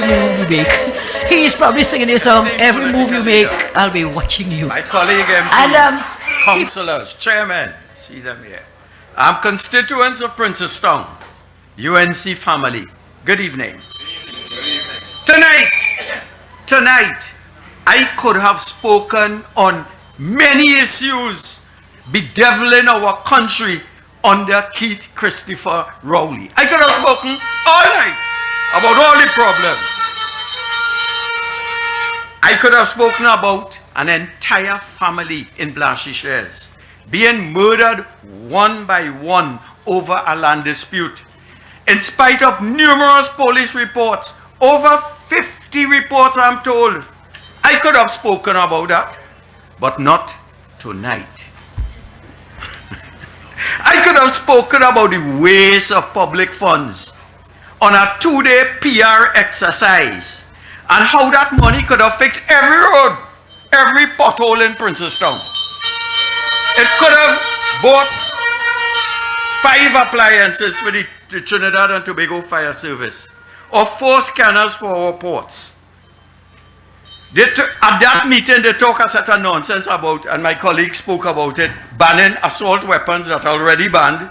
move you make. He's probably singing your song. Every move you make, I'll be watching you. My colleague MPs, And councillors, chairmen, see them here. I'm constituents of Princestown, UNC family. Good evening. Tonight, I could have spoken on many issues bedeviling our country under Keith Christopher Rowley. I could have spoken all night about all the problems. I could have spoken about an entire family in Blanchisseuse being murdered one by one over a land dispute. In spite of numerous police reports, over 50 reports I'm told, I could have spoken about that, but not tonight. I could have spoken about the waste of public funds on a 2-day PR exercise and how that money could have fixed every road, every pothole in Princestown. It could have bought 5 appliances for the Trinidad and Tobago Fire Service or 4 scanners for our ports. At that meeting, they talk a set of nonsense about, and my colleague spoke about it, banning assault weapons that are already banned,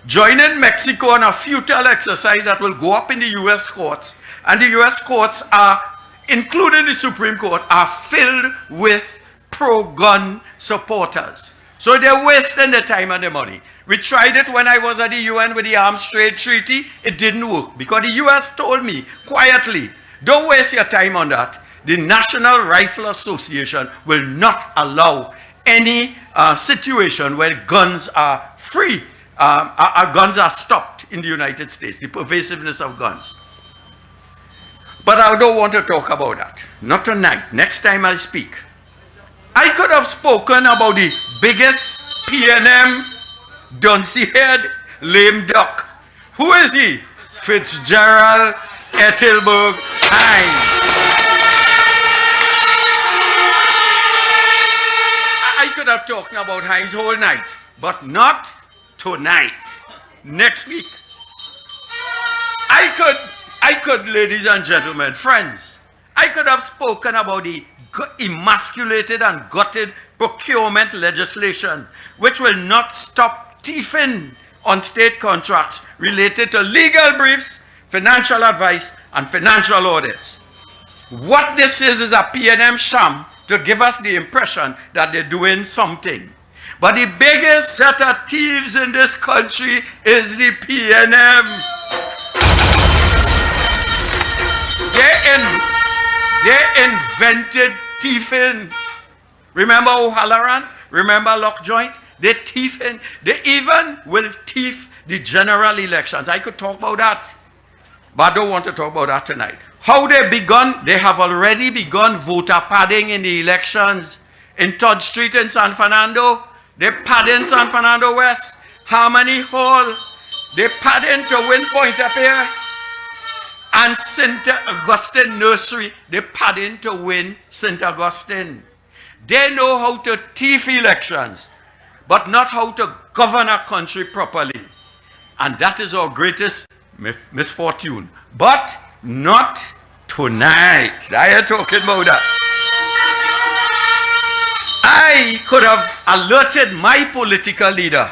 joining Mexico on a futile exercise that will go up in the U.S. courts, and the U.S. courts are, including the Supreme Court, are filled with pro-gun supporters. So they're wasting the time and the money. We tried it when I was at the UN with the Arms Trade Treaty. It didn't work because the US told me quietly, don't waste your time on that. The National Rifle Association will not allow any situation where guns are free, guns are stopped in the United States, the pervasiveness of guns. But I don't want to talk about that. Not tonight. Next time I speak. I could have spoken about the biggest PNM dunce-head lame duck. Who is he? Fitzgerald Ethelberg Hines. I could have talked about Hines whole night, but not tonight. Next week. I could, ladies and gentlemen, friends, I could have spoken about the emasculated and gutted procurement legislation, which will not stop thieving on state contracts related to legal briefs, financial advice, and financial audits. What this is a P&M sham to give us the impression that they're doing something. But the biggest set of thieves in this country is the P&M. They invented thieving. Remember O'Halloran? Remember Lockjoint? They thieving. They even will thief the general elections. I could talk about that, but I don't want to talk about that tonight. How they begun? They have already begun voter padding in the elections. In Todd Street in San Fernando, they pad in San Fernando West, Harmony Hall, they pad in to win Pointe-a-Pierre, and St. Augustine Nursery, they pad in to win St. Augustine. They know how to thief elections, but not how to govern a country properly. And that is our greatest misfortune. But not tonight. I am talking about that. I could have alerted my political leader,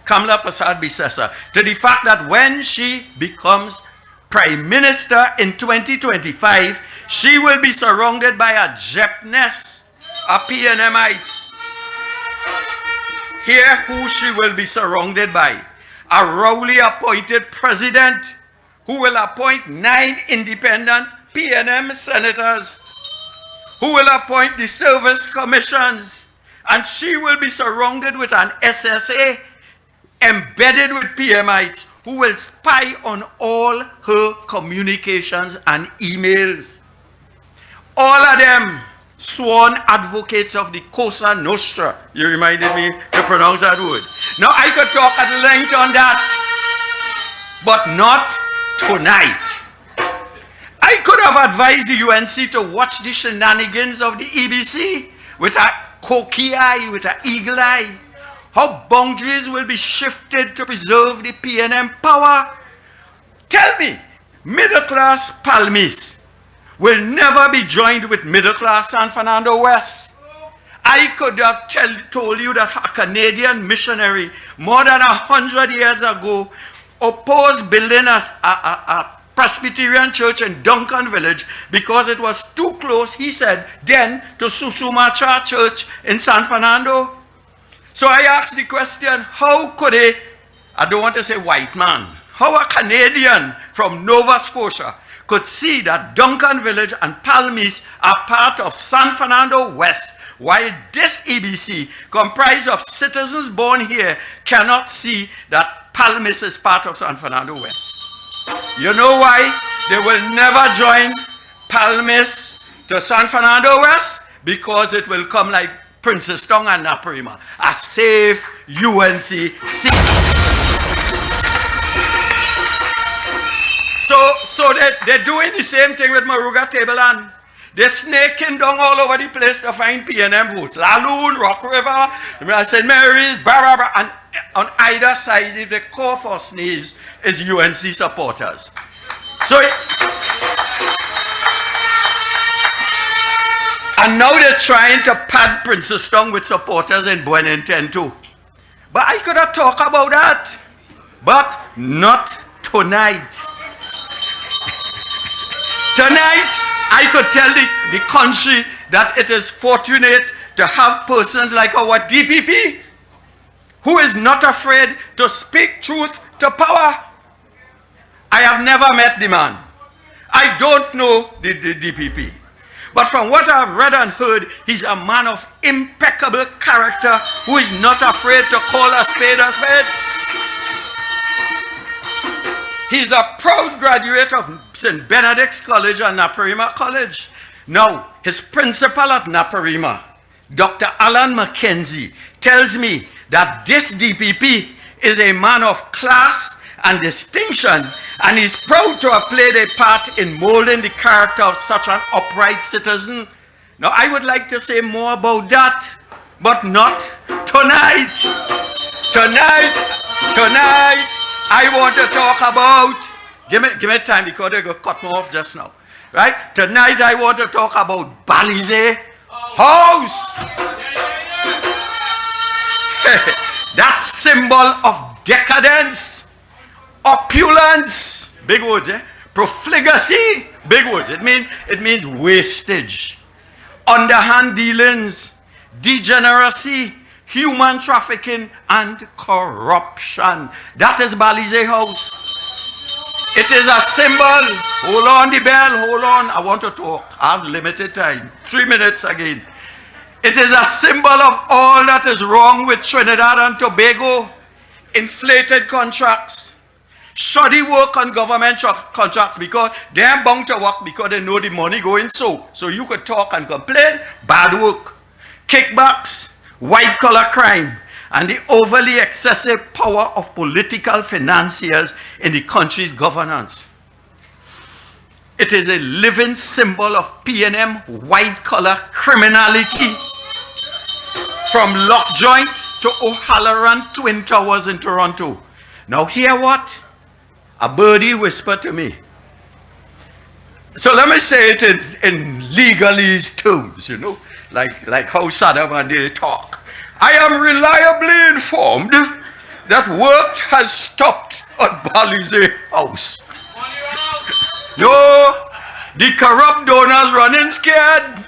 Kamala Prasad-Bissessar, to the fact that when she becomes Prime Minister in 2025, she will be surrounded by a Jepness, a PNMites. Hear who she will be surrounded by. A Rowley appointed president who will appoint 9 independent PNM senators, who will appoint the service commissions, and she will be surrounded with an SSA embedded with PMites who will spy on all her communications and emails. All of them sworn advocates of the Cosa Nostra. You reminded me to pronounce that word. Now I could talk at length on that, but not tonight. I could have advised the UNC to watch the shenanigans of the EBC with a cocky eye, with an eagle eye. How boundaries will be shifted to preserve the PNM power. Tell me, middle-class Palmis, will never be joined with middle-class San Fernando West. I could have told you that a Canadian missionary more than 100 years ago opposed building a Presbyterian church in Duncan Village because it was too close, he said, then to Susumacha Church in San Fernando. So I asked the question, how could I don't want to say white man, how a Canadian from Nova Scotia could see that Duncan Village and Palmis are part of San Fernando West, while this EBC, comprised of citizens born here, cannot see that Palmis is part of San Fernando West. You know why they will never join Palmis to San Fernando West? Because it will come like Princeton and Naparima, a safe UNC seat. So they're doing the same thing with Maruga Tableland. They're snaking down all over the place to find PNM votes. Laloon, Rock River, St. Mary's, blah. And on either side, if they call for sneeze, is UNC supporters. So, and now they're trying to pad Princeton with supporters in Buenenten too. But I could have talked about that. But not tonight. Tonight, I could tell the country that it is fortunate to have persons like our DPP who is not afraid to speak truth to power. I have never met the man. I don't know the DPP. But from what I've read and heard, he's a man of impeccable character who is not afraid to call a spade a spade. He's a proud graduate of St. Benedict's College and Naparima College. Now, his principal at Naparima, Dr. Alan McKenzie, tells me that this DPP is a man of class and distinction, and he's proud to have played a part in molding the character of such an upright citizen. Now, I would like to say more about that, but not tonight. Tonight, I want to talk about, give me time because they're going to cut me off just now. Right? Tonight I want to talk about Balize House. That symbol of decadence, opulence, big words, profligacy, big words. It means wastage, underhand dealings, degeneracy, human trafficking, and corruption. That is Balize House. It is a symbol. Hold on the bell, hold on. I want to talk. I have limited time. 3 minutes again. It is a symbol of all that is wrong with Trinidad and Tobago. Inflated contracts. Shoddy work on government contracts because they're bound to work because they know the money going so. So you could talk and complain. Bad work. Kickbacks. White-collar crime, and the overly excessive power of political financiers in the country's governance. It is a living symbol of PNM white-collar criminality, from Lockjoint to O'Halloran Twin Towers in Toronto. Now hear what? A birdie whispered to me. So let me say it in legalese terms, you know. Like how Saddam and they talk. I am reliably informed that work has stopped at Balize House. No, the corrupt donors running scared.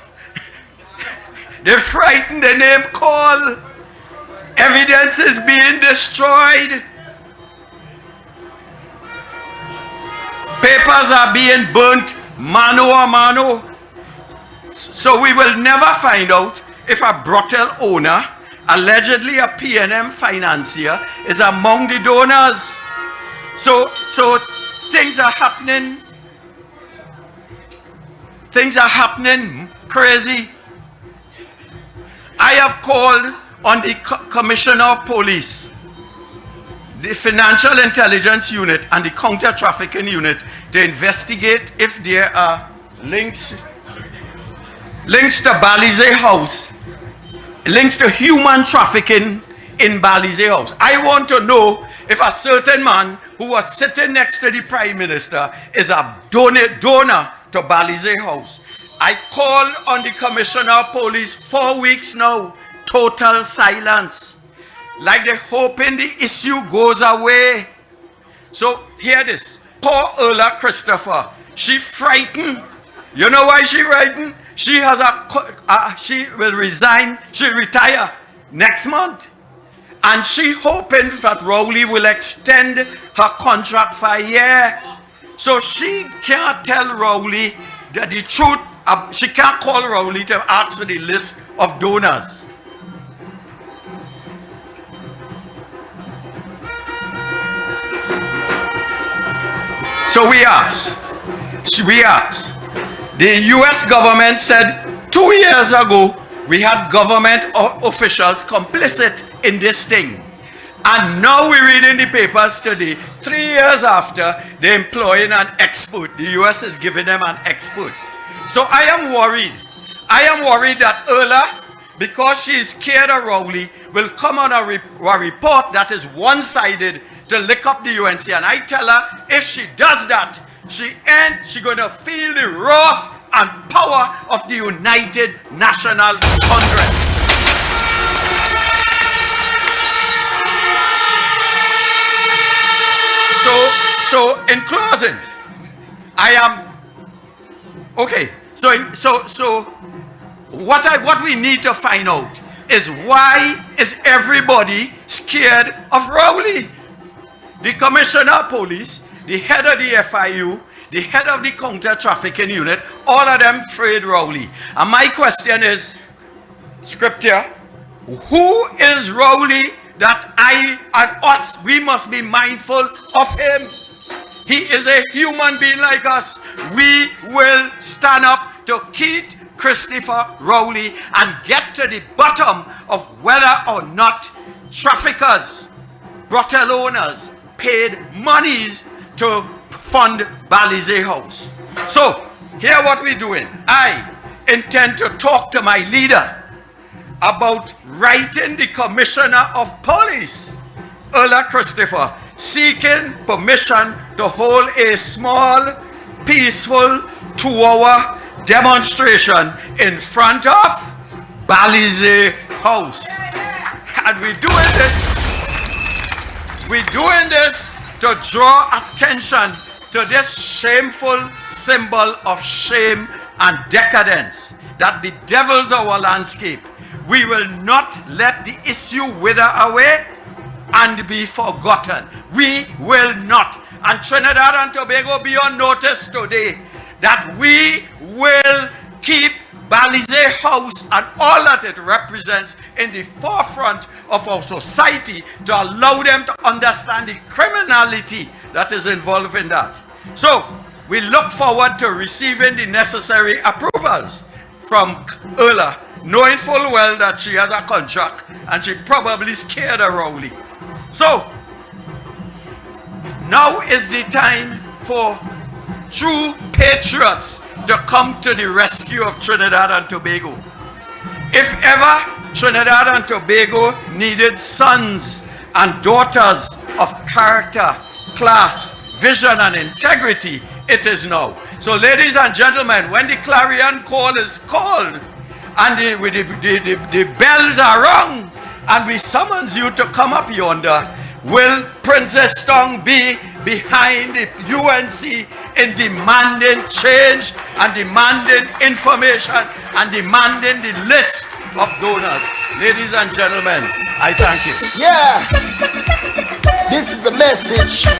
They frightened, the name call. Evidence is being destroyed. Papers are being burnt mano a mano. So we will never find out if a brothel owner, allegedly a PNM financier, is among the donors. So things are happening. Things are happening crazy. I have called on the Commissioner of Police, the Financial Intelligence Unit, and the Counter Trafficking Unit to investigate if there are links to Balize House, links to human trafficking in Balize House. I want to know if a certain man who was sitting next to the Prime Minister is a donor to Balize House. I called on the Commissioner of Police 4 weeks now. Total silence. Like they're hoping the issue goes away. So hear this. Poor Ola Christopher. She frightened. You know why she frightened? She has she will resign. She'll retire next month. And she hoping that Rowley will extend her contract for a year. So she can't tell Rowley that the truth. She can't call Rowley to ask for the list of donors. So we asked. The US government said 2 years ago we had government officials complicit in this thing. And now we read in the papers today, 3 years after, they're employing an expert. The US is giving them an expert. So I am worried. I am worried that Ola, because she is scared of Rowley, will come on a report that is one-sided to lick up the UNC. And I tell her, if she does that, she's going to feel the wrath and power of the United National Congress. So in closing, I am okay. So what we need to find out is, why is everybody scared of Rowley? The Commissioner of Police, the head of the FIU, the head of the counter trafficking unit, all of them afraid Rowley. And my question is, Scripture, who is Rowley that I and us, we must be mindful of him? He is a human being like us. We will stand up to Keith Christopher Rowley and get to the bottom of whether or not traffickers, brothel owners paid monies to fund Balize House. So, here what we're doing. I intend to talk to my leader about writing the Commissioner of Police, Ola Christopher, seeking permission to hold a small, peaceful 2-hour demonstration in front of Balize House. And we're doing this to draw attention to this shameful symbol of shame and decadence that bedevils our landscape. We will not let the issue wither away and be forgotten. We will not. And Trinidad and Tobago be on notice today that we will keep Balize House and all that it represents in the forefront of our society, to allow them to understand the criminality that is involved in that. So we look forward to receiving the necessary approvals from Ola, knowing full well that she has a contract and she probably scared of Rowley. So now is the time for true patriots to come to the rescue of Trinidad and Tobago. If ever Trinidad and Tobago needed sons and daughters of character, class, vision, and integrity, it is now. So ladies and gentlemen, when the clarion call is called and the bells are rung and we summons you to come up yonder, will Princess Tong be behind the UNC in demanding change and demanding information and demanding the list of donors? Ladies and gentlemen, I thank you. Yeah, this is a message